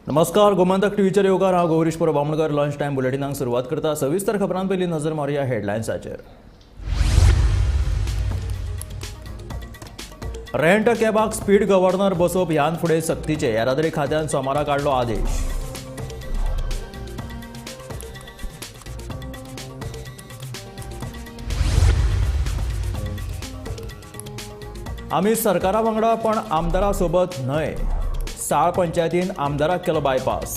नमस्कार, गोमंतक टीव्हीचेर येवकार हांव गौरीश बामणकर लंच टायम बुलेटिनाक सुरवात करता। सविस्तर खबरां पयलीं नजर मारया हेडलायन्साचेर। रेंट कॅबाक स्पीड गव्हर्नर बसोवप ह्यान फुडें सक्तीचे येरादारी खात्यान सोमारा काडलो आदेश। आमी सरकारा वांगडा पण आमदारा सोबत न्हय। साळ पंचायतीन आमदाराक केलो बायपास।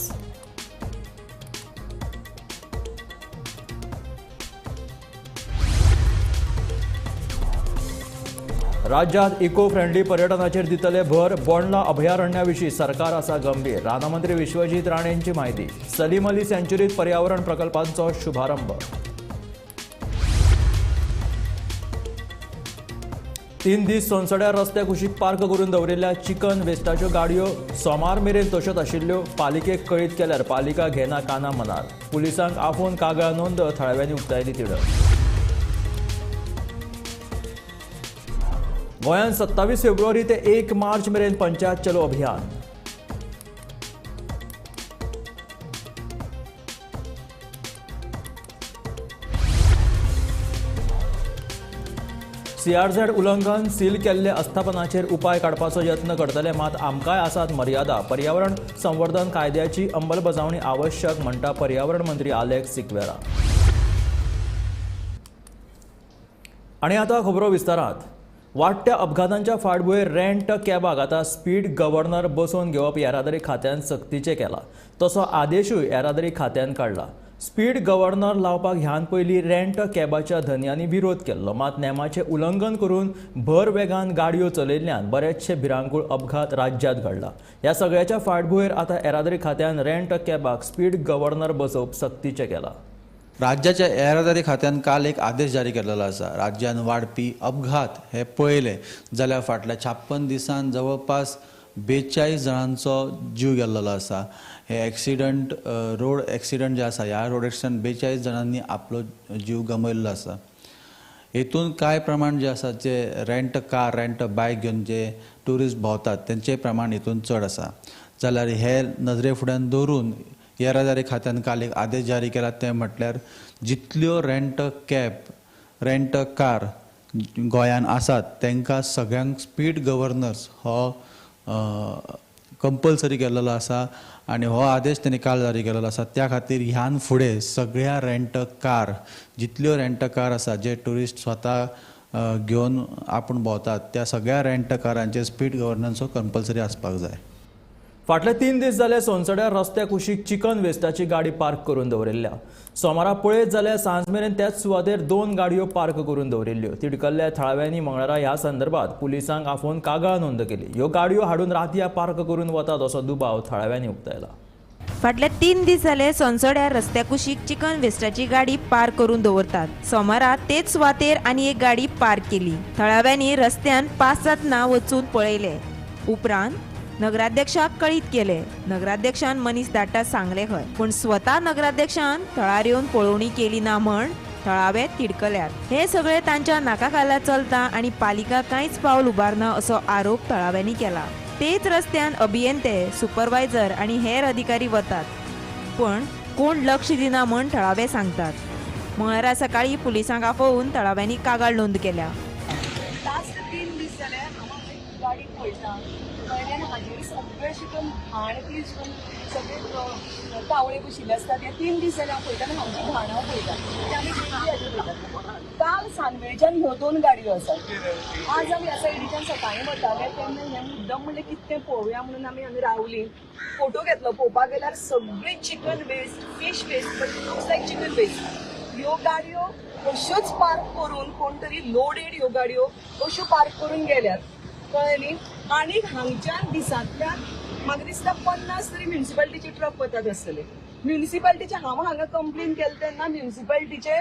राज्यात इको फ्रेंडली पर्यटनाचेर दितले भर। बोंडला अभयारण्याविशीं सरकार आसा गंभीर। रानमंत्री विश्वजीत राणेंची माहिती। सलीम अली सेंच्युरीत पर्यावरण प्रकल्पांचो शुभारंभ। 3 दीस सोनसड्यार रस्त्या कुशीक पार्क करून दवरिल्ल्या चिकन वेस्टाच्यो गाडयो सोमार मेरेन तश्योच आशिल्ल्यो। पालिकेक कळीत केल्यार पालिका घेना काना मनार। पुलिसांक आफोवन कागाळ नोंद थळाव्यांनी उक्तायली तिडक। गोंयांत 27 फेब्रुवारी ते 1 मार्च मेरेन पंचायत चलो अभियान। CRZ उल्लंघन सील केल्ले अस्थापनाचेर उपाय काडपाचो यत्न करतले, मात आमकांय आसात मर्यादा। पर्यावरण संवर्धन कायद्याची अंमलबजावणी आवश्यक म्हणटा पर्यावरण मंत्री आलेक्स सिक्वेरा। आणि आता खबरो विस्तारात। वाडट्या अपघातांच्या फाटभुंयेर रेंट कॅबाक आतां स्पीड गव्हर्नर बसोवन घेवप येरादारी खात्यान सक्तीचें केला। तसो आदेशूय येरादारी खात्यान काडला। स्पीड गव्हर्नर लावपाक ह्यान पयलीं रेंट कॅबाच्या धन्यांनी विरोध केल्लो, मात नेमाचें उल्लंघन करून भर वेगान गाडयो चलयल्ल्यान बरेचशे भिरांकूळ अपघात राज्यांत घडला। ह्या सगळ्याच्या फाटभुंयेर आतां येरादारी खात्यान रेंट कॅबाक स्पीड गव्हर्नर बसोवप सक्तीचें केला। राज्याच्या येरादारी खात्यान काल एक आदेश जारी केलेलो आसा। राज्यान वाडपी अपघात हे पळयले जाल्यार फाटल्या 56 दिसांत जवळपास 42 जणांचो जीव गेल्लो आसा। हे एक्सिडंट रोड एक्सिडंट जे आसा ह्या रोड एक्सिडंट 42 जणांनी आपलो जीव गमयल्लो आसा। हेतून कांय प्रमाण जे आसा जे रेंट कार रेंट बायक घेवन जे ट्युरिस्ट भोंवतात तेंचें प्रमाण हितून चड आसा। जाल्यार हे नजरे फुड्यान दवरून येरादारी खात्यान काल एक आदेश जारी केला, ते म्हटल्यार जितल्यो रेंट कॅब रेंट कार गोंयान आसात तांकां सगळ्यांक स्पीड गव्हर्नर्स हो कंपल्सरी केलेलो आसा आनी हो आदेश तांणी काल जारी केलेलो आसा। त्या खातीर ह्यान फुडें सगळ्या रेंट कार जितल्यो रेंट कार आसा जे ट्युरिस्ट स्वता घेवन आपूण भोंवतात त्या सगळ्या रेंट कारांचेर स्पीड गव्हर्नन्सो कंपल्सरी आसपाक जाय। फाटले 3 दीस जाले सोनसड्यार रस्त्या कुशीक चिकन वेस्टाची गाडी पार्क करून दवरिल्ल्या। सोमारा पळयत जाल्यार सांज मेरेन त्याच सुवातेर 2 गाडयो पार्क करून दवरिल्ल्यो। तिडकल्ल्या थळाव्यांनी मंगळारा ह्या संदर्भात पुलिसांक आफोवन कागाळ नोंद केली। ह्यो गाडयो हाडून रातया पार्क करून वतात असो दुबाव थळाव्यांनी उक्तायला। फाटले 3 दीस जाले सोनसड्यार रस्त्या कुशीक चिकन वेस्टाची गाडी पार्क करून दवरतात। सोमारा तेच सुवातेर आनी एक गाडी पार्क केली। थळाव्यांनी रस्त्यान 5-7 ना वचून पळयले। उपरांत नगराध्यक्षाक कळीत केले। नगराध्यक्षान मनीस धाडटा सांगले खंय, पण स्वता नगराध्यक्षान थळार येवन पळोवणी केली ना म्हण थळावे तिडकल्यात। हे सगळे तांच्या नाका खाला चलता आनी पालिका कांयच पावल उबारना असो आरोप थळाव्यांनी केला। तेच रस्त्यान अभियंते सुपरवायझर आनी हेर अधिकारी वतात, पण कोण लक्ष दिना म्हण थळावे सांगतात। मंगळारा सकाळी पुलिसांक आफोवन थळाव्यांनी कागाळ नोंद केल्या। लास्ट 3 दीस जाले हांव गाडी पळयता पयल्यान हाजेर सगळे शिकून घाण ती सगळे तावळे बशिल्ले आसतात। हे 3 दीस जाले हांव पळयता आनी हांवची घाण हांव पळयता ते आमी हाजेर पळयतात। काल सांजवेळच्यान ह्यो 2 गाडयो आसात। आज आमी ह्या सायडीच्यान सकाळीं वताले तेन्ना हे मुद्दम म्हणलें कितें तें पळोवया म्हणून आमी रावलीं। फोटो घेतलो, पळोवपाक गेल्यार सगळी chicken waste fish waste but looks like chicken waste. ह्यो गाडयो अश्योच पार्क करून कोण तरी लोडेड ह्यो गाडयो अश्यो पार्क करून गेल्यात, कळ्ळें। आनी हांगच्यान दिसांतल्यान म्हाका दिसता 50 तरी म्युनिसिपालिटीचे ट्रक वतात आसतले। म्युनिसिपालिटीचे हांव हांगा कंप्लेन केले तेन्ना म्युनिसिपालिटीचे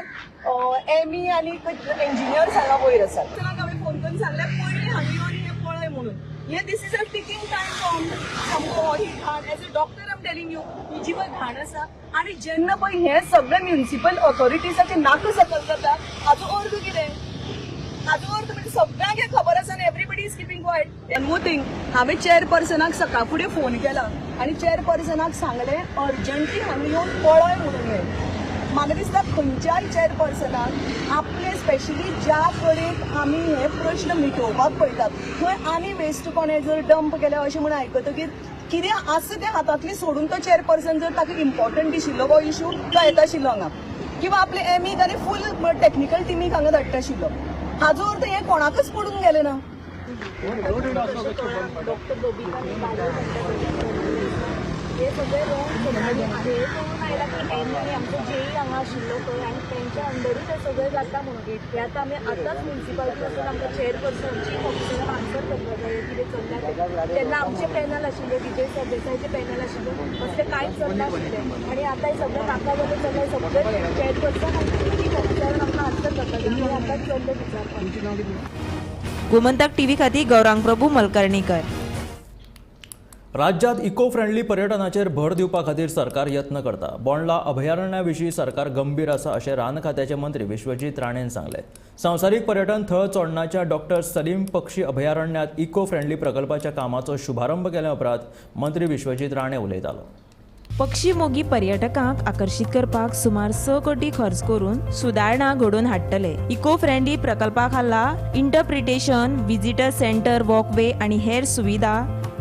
एमई आनी इंजिनियर्स हांगा वयर आसात। तांकां हांवें फोन करून सांगल्यार पयलीं हांगा येवन हें पळय म्हणून। हे this is a ticking time bomb. सामको ही घाण as a doctor I am telling you ही जी पळय घाण आसा आनी जेन्ना पळय हें सगळें म्युनिसिपल ऑथॉरिटीजाचे नाका सकल जाता हाजो अर्थ कितें? हाजो अर्थ म्हणजे सगळ्यांक हे खबर आसा आनी everybody is keeping quiet. One more thing, हांवें चेअरपर्सनाक सकाळ फुडें फोन केला आनी चेअरपर्सनाक सांगलें अर्जंटली हांगा येवन पळय म्हणून हें. म्हाका दिसता खंयच्याय चेअरपर्सनाक आपले स्पेशली ज्या कडेन आमी हे प्रश्न मिटोवपाक पळयतात थंय आनी वेस्ट कोणें जर डंप केले अशें म्हणून आयकतकीर कितें आसा तें हातांतलें सोडून तो चेअरपर्सन जर ताका इम्पॉर्टंट दिशिल्लो हो इशू तो येता आशिल्लो हांगा किंवा आपले एमीक आनी फूल टेक्निकल टिमीक हांगा धाडटा आशिल्लो. हाजो अर्थ हे कोणाकच पडूंक गेलें ना. हे सगळे रॉंग आहे कळून आयला की एमनी आमचो जेई हांगा आशिल्लो पळय आनी तेंच्या अंडरूच हे सगळें जाता म्हणून ते आतां आमी आतांच म्युन्सिपालिटी वचून आमकां चेअरपर्सन चीफ ऑफिसराक आन्सर करपाक जाय कितें चल्लां तेन्ना आमचे पॅनल आशिल्ले विजय सरदेसायचे पॅनल आशिल्ले असलें कांयच चलनाशिल्लें आनी आतां हे सगळें नाका जालें जाल्यार सगळे चेअरपर्सन आनी चीफ ऑफिसरान आमकां आन्सर करपाक जाय आनी आतांच चल्ले विचारपाक. गोमंतक टीव्ही खातीर गौरांग प्रभू मलकर्णीकर. राज्यात इको फ्रेंडली पर्यटनाचेर भर दिवपा खातीर सरकार यत्न करता. बोंडला अभयारण्या विशीं सरकार गंभीर आसा अशें रान खात्याचे मंत्री विश्वजीत राणेन सांगलें. संवसारीक पर्यटन थळ चोडणाच्या डॉक्टर सलीम पक्षी अभयारण्यात इको फ्रेंडली प्रकल्पाच्या कामाचो शुभारंभ केल्या उपरांत मंत्री विश्वजीत राणे उलयतालो. पक्षी मोगी पर्यटकांक आकर्षित करपाक सुमार 6 कोटी खर्च करून सुदारणा घडोवन हाडटले. इको फ्रेंडली प्रकल्पा खाला इंटरप्रिटेशन, विजिटर सेंटर, वॉकवे आनी हेर सुविधा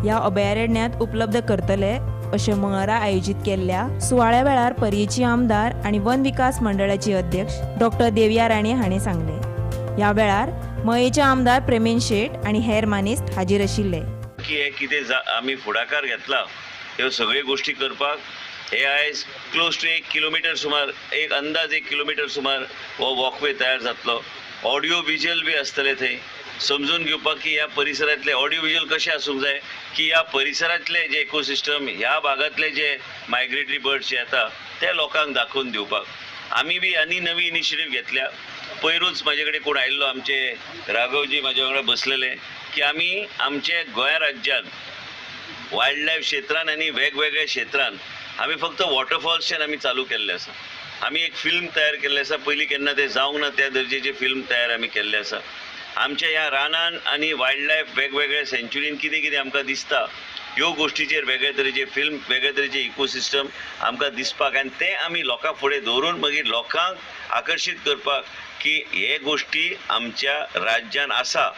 ह्या अभयारण्यात उपलब्ध करतले अशें मंगळारा आयोजीत केल्ल्या सुवाळ्या वेळार पर्येची आमदार आनी वन विकास मंडळाची अध्यक्ष डॉक्टर देवया राणे हाणें सांगलें. ह्या वेळार मयेचे आमदार प्रेमेन शेट आनी हेर मानेस्त हाजीर आशिल्ले. की हे कितें आमी फुडाकार घेतला ह्यो सगळ्यो गोश्टी करपाक हे आयज क्लोज टू 1 किलोमिटर सुमार एक अंदाज 1 किलोमिटर सुमार हो वॉकवे तयार जातलो. ऑडिओ विज्युअल बी आसतले थंय समजून घेवपाक की ह्या परिसरांतले ऑडिओ विज्युअल कशें आसूंक जाय की ह्या परिसरांतले जे इकोसिस्टम ह्या भागांतले जे मायग्रेटरी बर्ड्स जे येता ते लोकांक दाखोवन दिवपाक आमी बी आनी नवी इनिशिएटीव घेतल्या. पयरूच म्हाजे कडेन कोण आयिल्लो आमचे राघवजी म्हाजे वांगडा बसलेले की आमी आमचे गोंय राज्यांत वायल्ड लायफ क्षेत्रांत आनी वेगवेगळ्या क्षेत्रांत आमी फक्त वॉटरफॉल्सच्यान आमी चालू केल्ले आसा. आमी एक फिल्म तयार केल्लें आसा. पयलीं केन्ना तें जावंक ना त्या दर्जेची फिल्म तयार आमी केल्ले आसा. आमच्या ह्या रानान आनी वायल्ड लायफ वेगवेगळ्या सेंच्युरीन कितें कितें आमकां दिसता ह्यो गोश्टीचेर वेगळे तरेचे फिल्म वेगळे तरेचे इकोसिस्टम आमकां दिसपाक आनी ते आमी लोकां फुडें दवरून मागीर लोकांक आकर्शीत करपाक की हे गोश्टी आमच्या राज्यान आसा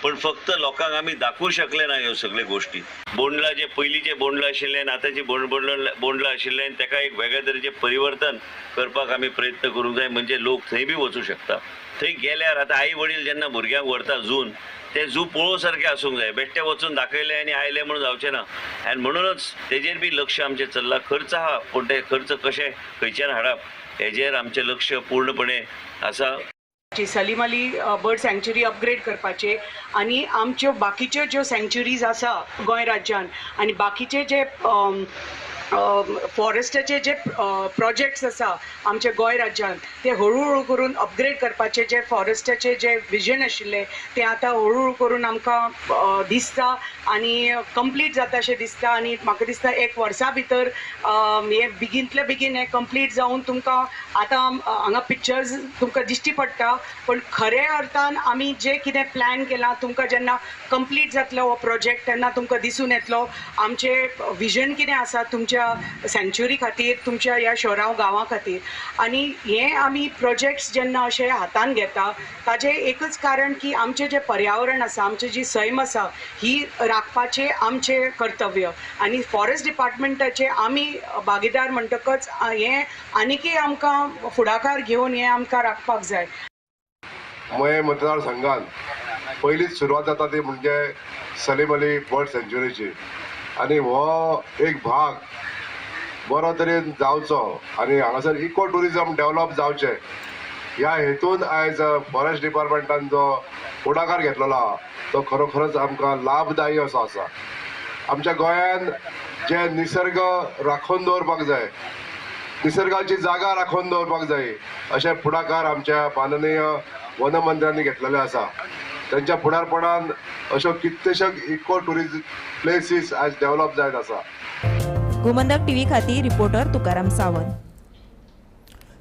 पण फक्त लोकांक आमी दाखोवंक शकले ना ह्यो सगळ्यो गोश्टी. बोंडला जे पयलींचे बोंडला आशिल्ले आनी आतांचे बोंडला आशिल्ले आनी ताका एक वेगळे तरेचे परिवर्तन करपाक आमी प्रयत्न करूंक जाय म्हणजे लोक थंय बी वचूं शकता. थंय गेल्यार आतां आई वडील जेन्ना भुरग्यांक व्हरता झून ते झू पळोवं सारकें आसूंक जाय. बेश्टे वचून दाखयले आनी आयले म्हणून जावचें ना आनी म्हणूनच तेजेर बी लक्ष आमचें चल्लां. खर्च आहा पूण ते खर्च कशे खंयच्यान हाडप हेजेर आमचें लक्ष पूर्णपणे आसा. Salim Ali bird sanctuary upgrade करपाचे आनी आमच्यो बाकीच्यो ज्यो सँक्च्युरीज आसा गोंय राज्यान आनी बाकीचे जे फॉरेस्टाचे जे प्रोजेक्ट्स आसा आमच्या गोंय राज्यान ते हळू करून अपग्रेड करपाचे जे फॉरेस्टाचे जे विजन आशिल्ले ते आतां हळू करून आमकां दिसता आनी कंप्लीट जाता अशें दिसता. आनी म्हाका दिसता 1 वर्सा भितर हे बेगिनतले बेगीन हे कंप्लीट जावन तुमकां आतां हांगा पिक्चर्स तुमकां दिश्टी पडटा पण खऱ्या अर्थान आमी जे कितें प्लॅन केलां तुमकां जेन्ना कंप्लीट जातलो हो प्रोजेक्ट तेन्ना तुमकां दिसून येतलो आमचें विजन कितें आसा तुमच्या सँच्युरी खातीर तुमच्या ह्या शहरां गांवां खातीर. आनी हे आमी प्रोजेक्ट्स जेन्ना अशे हातान घेता ताजें एकच कारण की आमचें जें पर्यावरण आसा आमची जी सैम आसा ही राखपाचें आमचें कर्तव्य आनी फॉरेस्ट डिपार्टमेंटाचे आमी भागीदार म्हणटकच हें आनीकय आमकां फुडाकार घेवन हें आमकां राखपाक जाय. मये मतदारसंघात पयलीच सुरवात जाता ती म्हणजे सलीम अली बर्ड सँच्युरीची आनी हो एक भाग बरो तरेन जावचो आनी हांगासर इको टुरिजम डेव्हलप जावचें ह्या हेतून आयज फॉरेस्ट डिपार्टमेंटान जो फुडाकार घेतलेलो आहा तो खरोखरच आमकां लाभदायी असो आसा. आमच्या गोंयान जे निसर्ग राखून दवरपाक जाय निसर्गाची जागा राखून दवरपाक जाय अशे फुडाकार आमच्या माननीय वन मंत्र्यांनी घेतलेले आसा. त्यांच्या फुडारपणान अश्यो कितलेश्यो इको टुरिजम प्लेसीस आयज डेव्हलप जायत आसा. गोमंतक टीव्ही खातीर रिपोर्टर तुकाराम सावंत.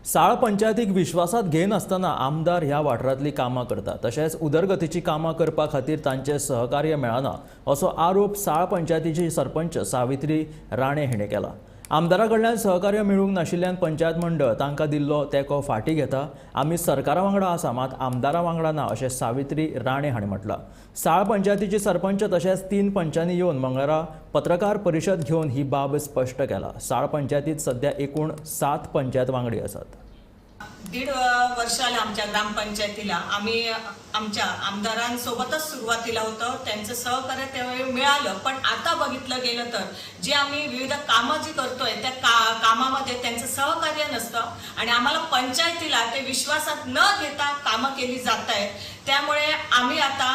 साळ पंचायतीक विश्वासात घेनासतना आमदार ह्या वाठारांतली कामां करता तशेंच उदरगतीची कामां करपा खातीर तांचे सहकार्य मेळना असो आरोप साळ पंचायतीची सरपंच सावित्री राणे हिणें केला. आमदारा कडल्यान सहकार्य मेळूंक नाशिल्ल्यान पंचायत मंडळ तांकां दिल्लो तेंको फाटीं घेता. आमी सरकारा वांगडा आसा मात आमदारा वांगडा ना अशें सावित्री राणे हांणी म्हटलां. साळ पंचायतीची सरपंच तशेंच 3 पंचांनी येवन मंगळारा पत्रकार परिशद घेवन ही बाब स्पश्ट केला. साळ पंचायतीत सध्या एकूण 7 पंचायत वांगडी आसात. 1.5 वर्ष आलं आमच्या ग्रामपंचायतीला. आम्ही आमच्या आमदारांसोबतच सुरुवातीला होतं, त्यांचं सहकार्य त्यावेळी मिळालं. पण आता बघितलं गेलं तर जे आम्ही विविध कामं जी करतोय त्या कामामध्ये त्यांचं सहकार्य नसतं आणि आम्हाला पंचायतीला ते विश्वासात न घेता कामं केली जात आहेत. त्यामुळे आम्ही आता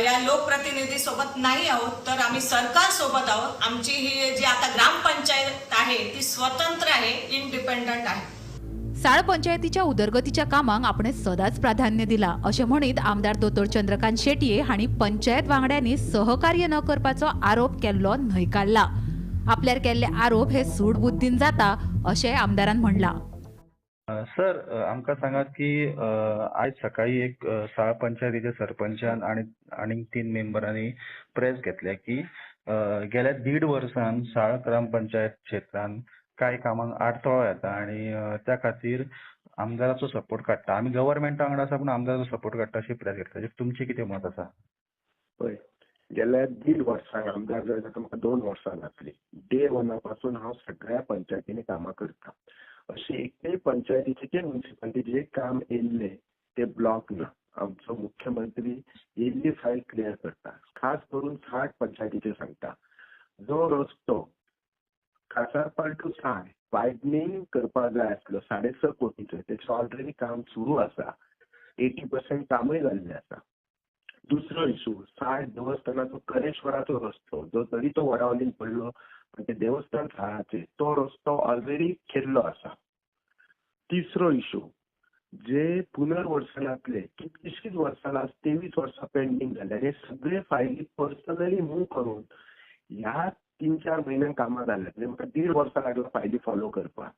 या लोकप्रतिनिधी सोबत नाही आहोत तर आम्ही सरकार सोबत आहोत. आमची ही जी आता ग्रामपंचायत आहे ती स्वतंत्र आहे, इंडिपेंडंट आहे. साळ पंचायतीच्या उदरगतीच्या कामांक आपण सदांच प्राधान्य दिला अशें म्हणीत आमदार दोतोर चंद्रकांत शेटये हांणी पंचायत वांगड्यांनी सहकार्य न करपाचो आरोप केल्लो न्हयकारला. आपल्यार केल्ले आरोप हे सूड बुद्दीन जाता अशें आमदारान म्हणला. सर, आमकां सांगात की आज सकाळी एक साळ पंचायतीच्या सरपंचान आणि 3 मेंबरांनी प्रेस घेतल्या की गेल्या 1.5 वर्सान साळ ग्रामपंचायत क्षेत्रांत कांय कामांक आडथळो येता आणि त्या खातीर आमदाराचो सपोर्ट काडटा. आमी गव्हर्नमेंटा वांगडा आसा पूण आमदाराचो सपोर्ट काडटा अशी प्रेस घेतल्या. तुमचें कितें मत आसा? पळय, गेल्या 1.5 वर्सांक आमदार जावन आतां म्हाका 2 वर्सां जातली. डे 1 पासून हांव सगळ्या पंचायतींनी कामां करता. अशें एकय पंचायतीचें म्युनिसिपालिटीचें काम येयल्लें ते ब्लॉक ना. आमचो मुख्यमंत्री येयल्ली फायल क्लियर करता. खास करून 60 पंचायतीचें सांगता. जो रस्तो कासारपाल टू साळ वायडनींग करपाक जाय आसलो 6.5 कोटीचो, तेचें ऑलरेडी काम सुरू आसा. 80% कामूय जाल्लें आसा. दुसरो इशू, साळ देवस्थानाचो करेश्वराचो रस्तो, जो तरी तो वडावलीन पडलो पण ते देवस्थान साळाचेर तो रस्तो ऑलरेडी केल्लो आसा. तिसरो इशू, जे पुनर्वसनातले कितकीशींच वर्सां 23 वर्सां पेंडिंग जाले आनी सगळे फायली पर्सनली मूव करून ह्या 3-4 म्हयन्यांत कामां जाल्यात. म्हणजे म्हाका 1.5 वर्सां लागला फायली फॉलो करपाक.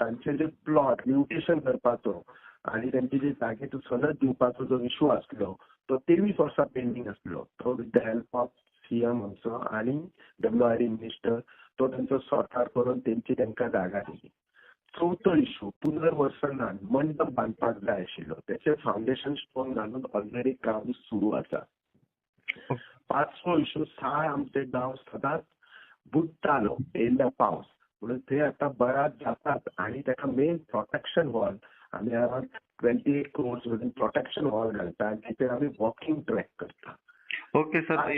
तांचे जे प्लॉट म्युटेशन करपाचो आणि त्यांची जी जागेचो सनद दिवपाचो जो इशू आसलो तो 23 वर्सां पेंडिंग आसलो. तो with the help of CM आमचो आणि WRE मिनिस्टर तो तांचो सॉर्ट आउट करून तांकां जागा दिली. चवथो इशू, पुनर्वसनान मंडप बांदपाक जाय आशिल्लो, त्याचे फाउंडेशन स्टोन घालून ऑलरेडी काम सुरू आसा. 5वो इशू, साळ आमचे गांव सदांच बुडटालो येयल्ल्या पावस, म्हणून थंय आतां बरात जातात आणि ताका मेन प्रोटेक्शन वॉल आमी अरावंड 28 crores मधून प्रोटेक्शन वॉल घालता आणि ताचेर आमी वॉकिंग ट्रॅक करता. ओके सर,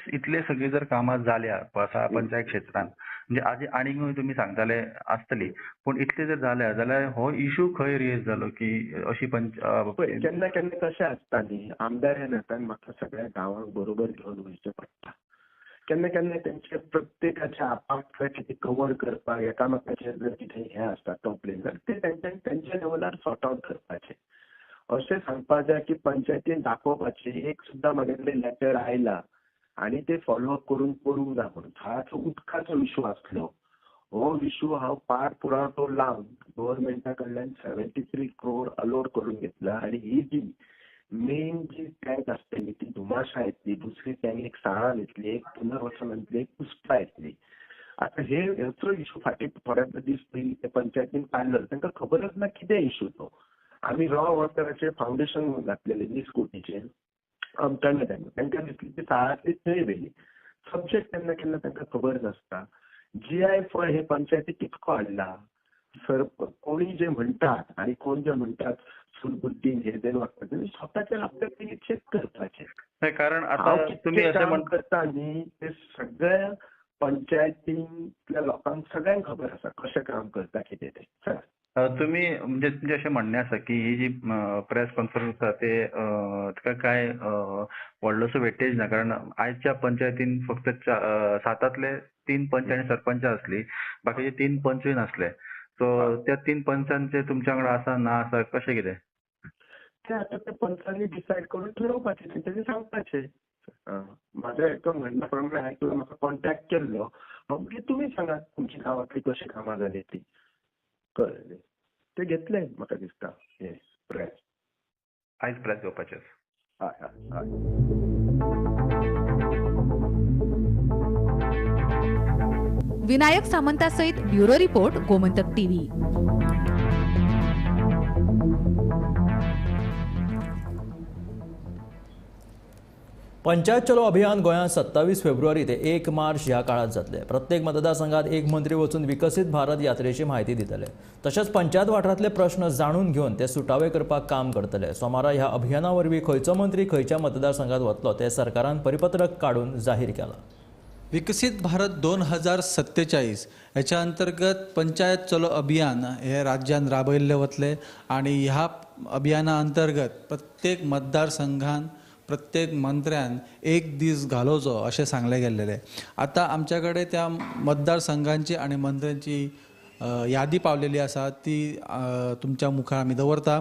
इतले सगळी जर कामां जाल्या पंचायत क्षेत्रांत म्हणजे आजी आनीकूय तुमी सांगताले आसतली, पूण इतले जर जाल्या जाल्यार हो इशू खंय रेज जालो की अशी केन्ना केन्ना कशें आसता न्ही, आमदार ह्या नात्यान म्हाका सगळ्या गांवांक बरोबर घेवन वयचें पडटा. केन्ना केन्ना तेंचे प्रत्येकाचे आपापले कितें कवर करपाक एकामेकाचेर जर कितें हें आसता कंप्लेन जाल्यार ते तेंच्या लेवलार सॉर्ट आउट करपाचें. अशें सांगपाक जाय की पंचायतीन दाखोवपाचें एक सुद्दां म्हागेलें लेटर आयला आणि ते फॉलोअप करून करूंक जाय म्हणून. हाचो उदकाचो इशू आसलो, हो इशू हांव पार पुरावो लावन गव्हर्नमेंटा कडल्यान 73 crore अलोट करून घेतला आणि ही जी मेन जी टँक आसतली ती धुमाशा येतली, दुसरी टँक एक साळान येतली, एक पुनर्वसनांतली, एक कुस्ता येतली. आता हेचो इशू फाटीं थोडे दीस पयलीं ते पंचायतीन काडलो, तांकां खबरच ना कितें इशू तो. आमी रॉ वॉटराचेर फाउंडेशन घातलेलें 20 कोटीचेर आमच्यान तांकां दिसली ती साळांतली थंय व्हेली. सब्जेक्ट केन्ना केन्ना तांकां खबर नासता. GI फळ हे पंचायती कितको हाडला, सर कोणी जे म्हणटात आणि कोण जे म्हणटात सुरबुद्दीन हे देन वागतात स्वतःचे आपल्याला चेक करपाचे. कारण आता तुम्ही असं करता न्ही ते सगळ्या पंचायतींतल्या लोकांक सगळ्यांक खबर आसा कशें काम करता कितें ते. तुम्ही म्हणजे तुमचे अशें म्हणणें आसा की ही जी प्रेस कॉन्फरन्स आसा ते ताका काय व्हडलोसो वेटेज ना, कारण आयच्या पंचायतीन फक्त 7तले 3 पंच आनी सरपंच आसली, बाकीचे 3 पंचूय नासले. सो त्या 3 पंचांचे तुमच्या वांगडा आसा ना आसा कशें कितें ते आता त्या पंचांनी डिसायड करून ठरवपाचें, तेंच्यांनी सांगपाचें. माझ्या एका म्हणण्या प्रमाणे हांवें तुका म्हाका कॉन्टॅक्ट केल्लो, म्हणजे तुम्ही सांगा तुमची गावातली कशी कामां जाली ती कळ्ळें ते घेतले म्हाका दिसता हे प्रेस आयज प्रेस घेवपाचें हय हय हय विनायक सामंतासहित bureau report Gomantak TV. Panchayat चलो अभियान गोंयांत 27 फेब्रुवारी ते 1 मार्च ह्या काळात जातले. प्रत्येक मतदारसंघात एक मंत्री वचून विकसीत भारत यात्रेची माहिती दितले. तशेंच पंचायत वाठारांतले प्रश्न जाणून घेवन ते सुटावे करपाक काम करतले. सोमारा ह्या अभियाना वरवीं खंयचो मंत्री खंयच्या मतदारसंघात वतलो ते सरकारान परिपत्रक काडून जाहीर केलां. विकसित भारत 2047 हेच्या अंतर्गत पंचायत चलो अभियान हे राज्यान राबयल्ले वतले आणि ह्या अभियाना अंतर्गत प्रत्येक मतदारसंघान प्रत्येक मंत्र्यान एक दीस घालोवचो अशें सांगले गेल्लेले. आतां आमच्या कडेन त्या मतदारसंघांची आणि मंत्र्यांची यादी पावलेली आसा ती तुमच्या मुखार आमी दवरता.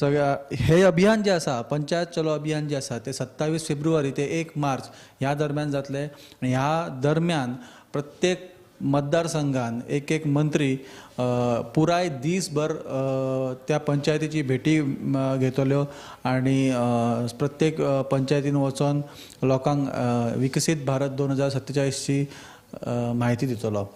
सगळ्या हे अभियान जे आसा पंचायत चलो अभियान जे आसा ते 27 फेब्रुवारी ते 1 मार्च ह्या दरम्यान जातले आणि ह्या दरम्यान प्रत्येक मतदारसंघान एक मंत्री पुराय दीसभर त्या पंचायतीची भेटी घेतल्यो आणि प्रत्येक पंचायतीन वचून लोकांक विकसीत भारत 2047ची माहिती दितलो.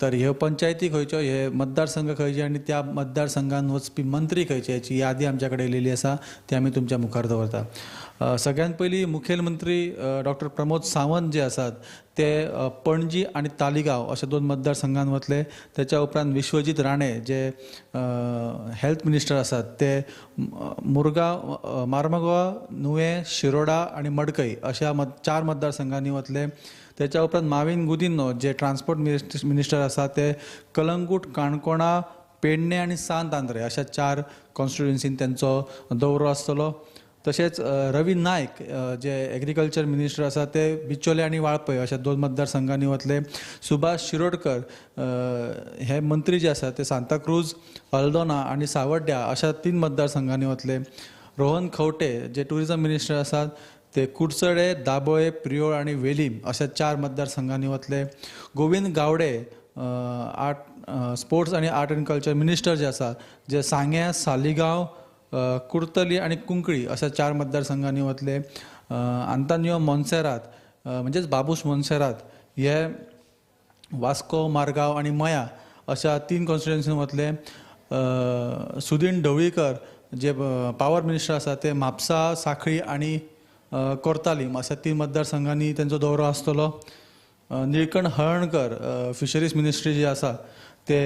तर ह्यो पंचायती खंयच्यो हे मतदारसंघ खंयचे आणि त्या मतदारसंघान वचपी मंत्री खंयचे याची यादी आमच्या कडेन येयलेली आसा ती आमी तुमच्या मुखार दवरता. सगळ्यात पयलीं मुखेलमंत्री डॉक्टर प्रमोद सावंत जे आसात ते पणजी आणि तालिगांव अशे 2 मतदारसंघान वतले. त्याच्या उपरांत विश्वजीत राणे जे हेल्थ मिनिस्टर आसात ते मुरगांव मार्मगांव नुवें शिरोडा आणि मडकई अशा 4 मतदारसंघांनी वतले. त्याच्या उपरांत माविन गुदिन्हो जे ट्रान्सपोर्ट मिनिस्टर आसा ते कलंगूट काणकोणा पेडणे आणि सांत आंद्रे अशा 4 कॉन्स्टिट्युएन्सीन त्यांचो दौरो आसतलो. तशेंच रवी नायक जे एग्रीकल्चर मिनिस्टर आसा ते बिचोले आणि वाळपय अशा 2 मतदारसंघांनी वतले. सुभाष शिरोडकर हे मंत्री जे आसा ते सांताक्रूज हल्दोना आणि सावड्ड्या अशा 3 मतदारसंघांनी वतले. रोहन खंवटे जे टुरिझम मिनिस्टर आसात ते कुडचडे दाबोळे प्रियोळ आणि वेलीम अशा 4 मतदारसंघांनी वतले. गोविंद गावडे स्पोर्ट्स आणि आर्ट अँड कल्चर मिनिस्टर जे आसा जे सांग्या सालिगांव कुर्तली आणि कुंकळी अशा 4 मतदारसंघांनी वतले. आंतानियो मोन्सेरात म्हणजेच बाबूश मोन्सेरात हे वास्को मारगांव आणि मया अशा 3 कॉन्स्टिट्युएन्सीन वतले. सुदीन ढवळीकर जे पावर मिनिस्टर आसा ते म्हापसा सांखळी आणि कोर्तालीम अशा 3 मतदारसंघांनी त्यांचो दौरो आसतलो. निळकंठ हळर्णकर फिशरीज मिनिस्ट्री जी आसा ते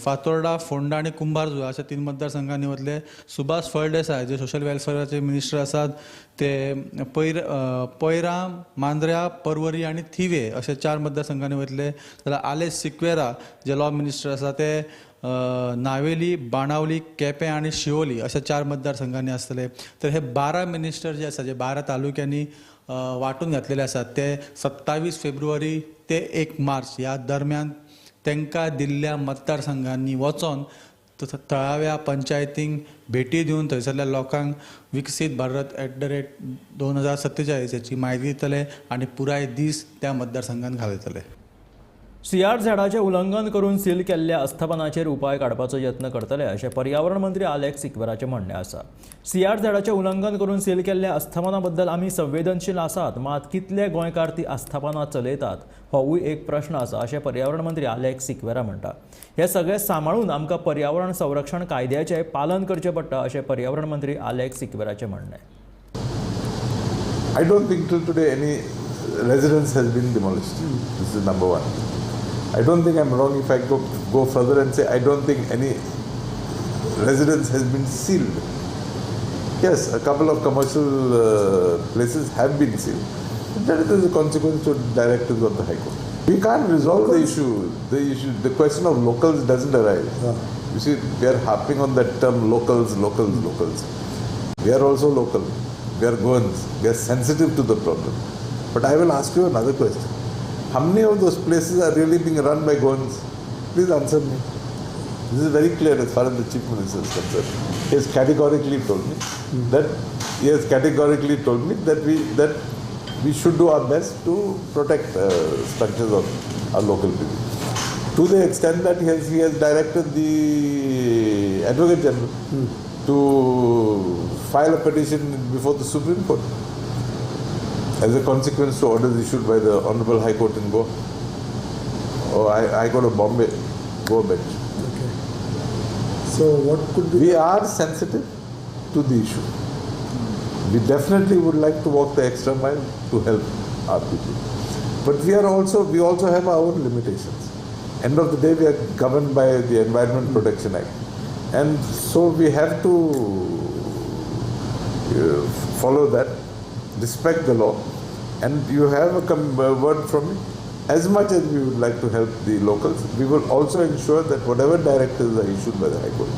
फातोर्डा फोंडा आणि कुंभारजुआ अशा 3 मतदारसंघांनी वतले. सुभाष फळदेसाय जे सोशल वेलफेअराचे मिनिस्टर आसात ते पैरा मांद्र्या पर्वरी आणि थिवे अशा 4 मतदारसंघांनी वतले. जाल्यार आलेस सिक्वेरा जे लॉ मिनिस्टर आसा ते नावेली बाणावली केपें आणि शिवोली अशा 4 मतदारसंघांनी आसतले. तर हे 12 मिनिस्टर जे आसा जे 12 तालुक्यांनी वांटून घातलेले आसात ते 27 फेब्रुवारी ते 1 मार्च ह्या दरम्यान तांकां दिल्ल्या मतदारसंघांनी वचोन थळाव्या पंचायतींक भेटी दिवन थंयसरल्या लोकांक विकसीत भारत @2047 हेची म्हायती दितले आणि पुराय दीस त्या मतदारसंघांत घालयतले. सियार झाडाचे उल्लंघन करून सील केल्ल्या आस्थापनाचेर उपाय काडपाचो यत्न करतले अशें पर्यावरण मंत्री आलेक्स सिक्वेराचें म्हणणें आसा. सियार झाडाचें उल्लंघन करून सील केल्ल्या आस्थापना बद्दल आमी संवेदनशील आसात, मात कितले गोंयकार ती आस्थापना चलयतात होवूय एक प्रश्न आसा अशें पर्यावरण मंत्री आलेक्स सिक्वेरा म्हणटा. हे सगळें सांबाळून आमकां पर्यावरण संरक्षण कायद्याचें पालन करचें पडटा अशें पर्यावरण मंत्री आलेक्स सिक्वेराचें म्हणणें. I don't think till today any residence has been demolished. This is number one. I don't think I'm wrong if I go further and say I don't think any residence has been sealed. Yes, a couple of commercial places have been sealed. That is a consequence to directives of the High Court. We can't resolve the issue. The question of locals doesn't arise. You see, we are harping on that term locals. We are also local. We are Goans. We are sensitive to the problem. But I will ask you another question. How many of those places are really being run by Goans? Please answer me. This is very clear as far as the Chief Minister is concerned. He has categorically told me that we should do our best to protect structures of our local people. To the extent that he has directed the Advocate General to file a petition before the Supreme Court as a consequence to orders issued by the Honorable High Court in Goa, or High Court of Bombay, Goa bench. Okay. So what could be... We are sensitive to the issue. We definitely would like to walk the extra mile to help our people. But we also have our own limitations. End of the day, we are governed by the Environment Protection Act. And so we have to follow that, respect the law, and you have a word from me. As much as we would like to help the locals, we will also ensure that whatever directives are issued by the High Court.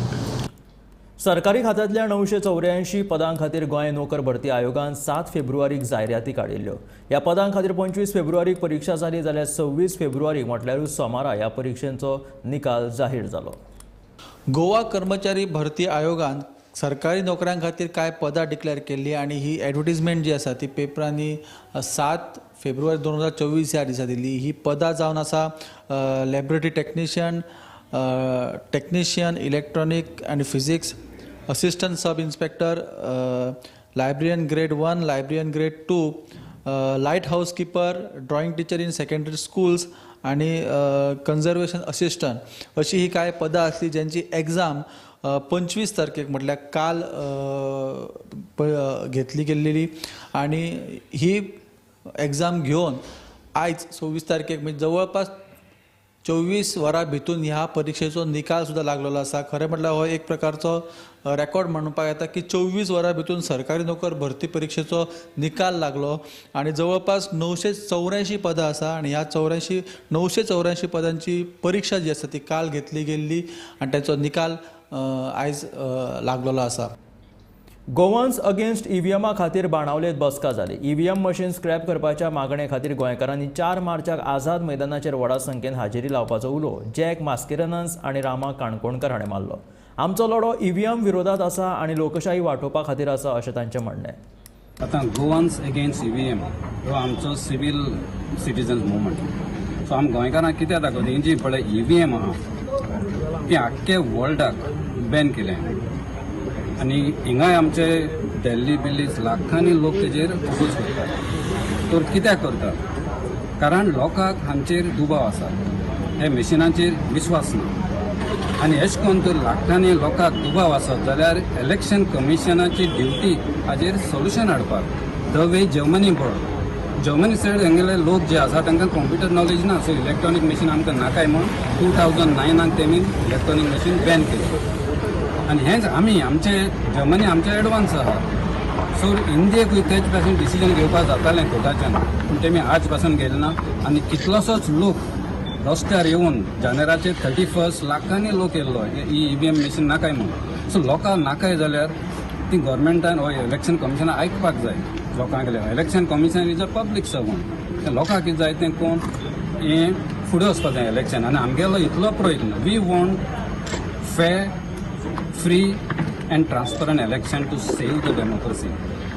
सरकारी खात्यांतल्या 984 पदां खातीर गोंय नोकर भरती आयोगान 7 फेब्रुवारीक जायराती काडिल्ल्यो. ह्या पदां खातीर 25 फेब्रुवारीक परीक्षा जाली जाल्यार 26 फेब्रुवारीक म्हटल्यारूच सोमारा ह्या परीक्षेचो निकाल जाहीर जालो. गोवा कर्मचारी भरती आयोगान सरकारी नोकऱ्यां खातीर कांय पदां डिक्लेअर केल्ली आणि ही एडवर्टिजमेंट जी आसा ती पेपरांनी 7 फेब्रुवारी 2024 ह्या दिसा दिली. ही पदां जावन आसा लॅबोरेटरी टेक्निशियन, इलेक्ट्रॉनिक आनी physics, assistant sub inspector, librarian grade 1, librarian grade 2, light house keeper, drawing teacher in secondary schools आणि कन्झर्वेशन असिस्टंट अशी ही कांय पदां आसली ज्यांची एग्जाम 25 तारखेक म्हटल्यार काल घेतली गेल्ली आणि ही एग्जाम घेवन आयज 26 तारखेक म्हणजे जवळपास 24 वरां भितून ह्या परीक्षेचो निकाल सुद्धा लागलेलो आसा. खरें म्हटल्यार हो एक प्रकारचो रेकॉर्ड म्हणपाक येता की 24 वरां भितून सरकारी नोकर भरती परीक्षेचो निकाल लागलो आणि जवळपास 984 पदां आसा आणि ह्या 984 पदांची परीक्षा जी आसा ती काल घेतली गेल्ली आणि त्याचो निकाल आयज लागलेलो आसा. गोवन्स अगेन्स्ट ईव्हीएमा खातीर बाणावलेत बसका जाली. ईव्हीएम मशीन स्क्रॅप करपाच्या मागणे खातीर गोंयकारांनी 4 मार्चाक आझाद मैदानाचेर व्हडा संख्येन हाजेरी लावपाचो उलो जॅक मास्केरनन्स आणि रामा काणकोणकर हाणें मारलो. आमचो लढो ईव्हीएम विरोधात आसा आणि लोकशाही वाटोवपा खातीर आसा अशें तांचें म्हणणें. आतां गोवन्स अगेन्स्ट ईव्हीएम हो आमचो सिवील सिटीजन्स मुवमेंट. सो आमी गोंयकारांक कितें दाखयता ही जी पळय ईव्हीएम आहा ती आख्खे वर्ल्डाक बॅन केल्या आणि हिंगाय आमचे दिल्ली बिल्लीस लाखांनी लोक तेजेर फोकस करतात. तर कित्याक करतात? कारण लोकांक हांचेर दुबाव आसा, हे मशिनाचेर विश्वास ना आणि अशें करून तर लाखांनी लोकांक दुबाव आसत जाल्यार इलेक्शन कमिशनाची ड्युटी हाजेर सोल्युशन हाडपाक. द वे जर्मनी पळय, जर्मनी सायड हांगेले लोक जे आसा तांकां कंप्युटर नॉलेज ना, सो इलेक्ट्रॉनीक मशीन आमकां नाकाय म्हूण 2009 तेमी इलेक्ट्रॉनीक मशीन बॅन केलें. आणि हेच आमी आमचे जर्मनी आमचे एडवान्स आहा. सो इंडियेकूय तेच पासून डिसिजन घेवपाक जातालें कोर्टाच्यान, पूण तेमी आज पासून गेले ना आनी कितलोसोच लोक रस्त्यार येवन जानेराचे 31 लाखांनी लोक येयल्लो ही ईव्हीएम मशीन नाकाय म्हणून. सो लोकांक नाकाय जाल्यार ती गव्हर्मेंटान हो इलेक्शन कमिशनान आयकपाक जाय. लोकांक election commission is a public servant. लोकांक कितें जाय तें कोण हें फुडें वचपाक जाय इलेक्शन. आनी आमगेलो इतलो प्रयत्न, वी वॉन्ट फेर, free and transparent election to save the democracy.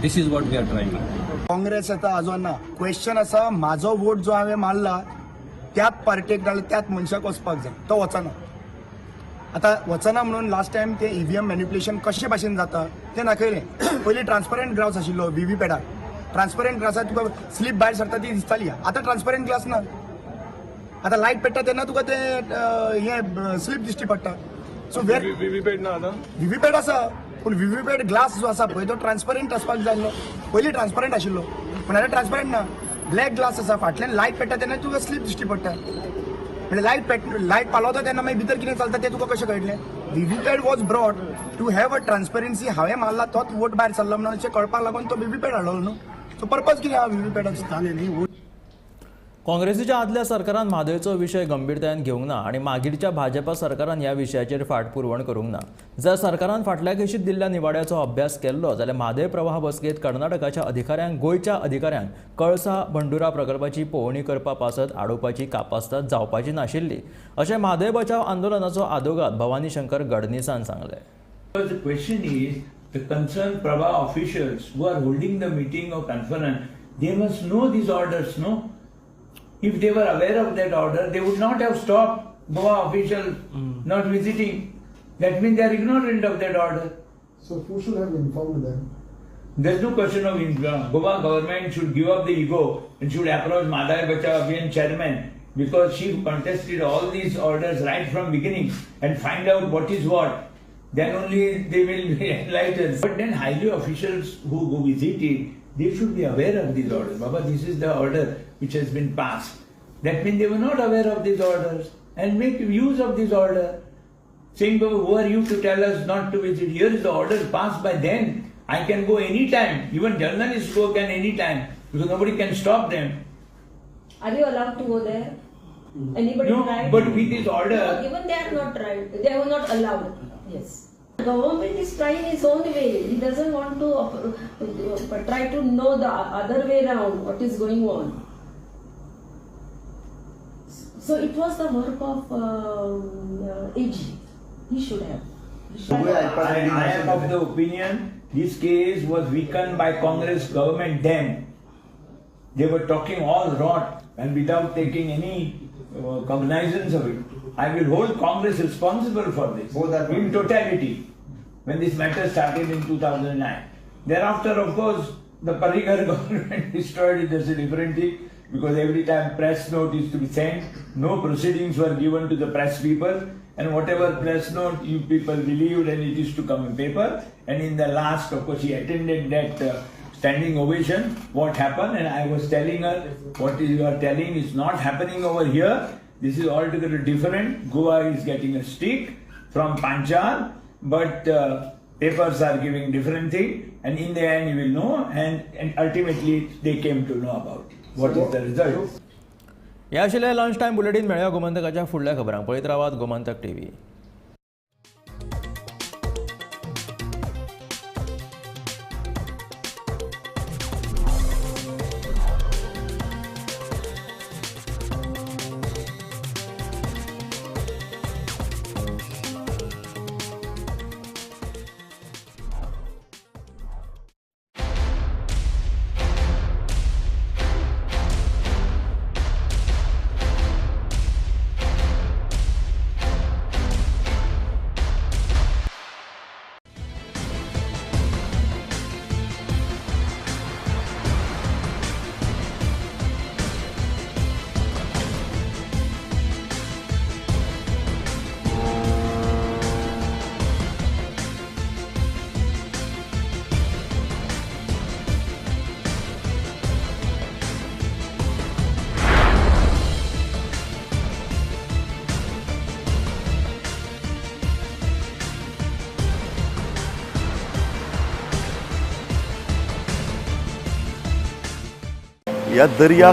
This is what we are trying now. Congress आता आजून ना. क्वेश्चन असा, माझो वोट जो हांवें मारला त्याच पार्टेक घाल, त्याच मनशाक वचपाक जाय, तो वचना. आता वचना म्हणून लास्ट टायम ते ईव्हीएम मॅनिप्युलेशन कशे भाशेन जाता तें दाखयलें. पयलीं ट्रान्सपरंट ग्लास आशिल्लो व्हीव्हीपॅटार. ट्रान्सपरंट ग्लासार तुका स्लीप भायर सरता ती दिसताली. आतां ट्रान्सपरंट ग्लास ना. आतां लायट पेट्टा तेन्ना तुका ते हे स्लीप दिश्टी पडटा. सो व्हीव्हीपॅट ना आतां? व्हीव्हीपॅट आसा, पूण व्हीव्हीपॅट ग्लास जो आसा पळय तो ट्रान्सपरंट आसपाक जाय आसलो. पयलीं ट्रान्सपरंट आशिल्लो पूण आतां ट्रान्सपरंट ना. ब्लॅक ग्लास आसा, फाटल्यान लायट पेट्टा तेन्ना तुका स्लीप दिश्टी पडटा. म्हणजे लायट पालवता तेन्ना मागीर भितर कितें चलता तें तुका कशें कळटलें? VVPAT was brought to have a transparency. हांवें मारला तोच वोट भायर सरलो म्हणून अशें कळपाक लागून तो व्हीव्हीपॅट हाडलो न्हू. सो पर्पज कितें आहा व्हीव्हीपॅटाचो? काँग्रेसीच्या आदल्या सरकारान म्हादयचो विशय गंभीरतायेन घेवंक ना आणि मागीरच्या भाजपा सरकारान ह्या विशयाचेर फाटपुरवण करूंक ना. जर सरकारान फाटल्या केशीत दिल्ल्या निवाड्याचो अभ्यास केल्लो जाल्यार म्हादय प्रवाह बसकेंत कर्नाटकाच्या अधिकाऱ्यांक गोंयच्या अधिकाऱ्यांक कळसा बंडुरा प्रकल्पाची पळोवणी करपा पासत आडोवपाची कापास्ताद जावपाची नाशिल्ली अशें म्हादय बचाव आंदोलनाचो आदोगाद भवानी शंकर गडनिसान सांगलें. The question is the concerned Prabha officials who are holding the meeting of conference, They must know these orders, no? If they were aware of that order, they would not have stopped Goa officials not visiting. That means they are ignorant of that order. So who should have informed them? There's no question of Goa government should give up the ego and should approach Madhai Bachao Abhiyan chairman, because she contested all these orders right from beginning, and find out what is what. Then only they will be enlightened. But then highly officials who go visit it, they should be aware of these orders. Baba, this is the order which has been passed. That means they were not aware of these orders and make use of this order. Saying, Baba, who are you to tell us not to visit? Here is the order passed by them. I can go anytime. Even journalists go can anytime because nobody can stop them. Are you allowed to go there? Anybody No, tried? but with this order, No, even they are not tried. They were not allowed. Yes. The government is trying its own way. He doesn't want to try to know the other way around what is going on. So it was the work of AG. He should have. I am of the opinion this case was weakened by Congress government then. They were talking all rot and without taking any cognizance of it. I will hold Congress responsible for this in totality when this matter started in 2009. Thereafter, of course, the Parrikar government destroyed it. That's a different thing, because every time press note is to be sent, no proceedings were given to the press people, and whatever press note you people believed, and it is to come in paper. And in the last, of course, he attended that standing ovation. What happened? And I was telling her, what you are telling is not happening over here. This is altogether different. Goa is getting a stick from Panchal, but papers are giving different thing. And in the end, you will know. And ultimately, they came to know about it. What is the result? हे आशिल्लें lunch time bulletin. मेळ्या गोमंतकाच्या फुडल्या खबरांक. पळयत रावात Gomantak TV. या दर्याक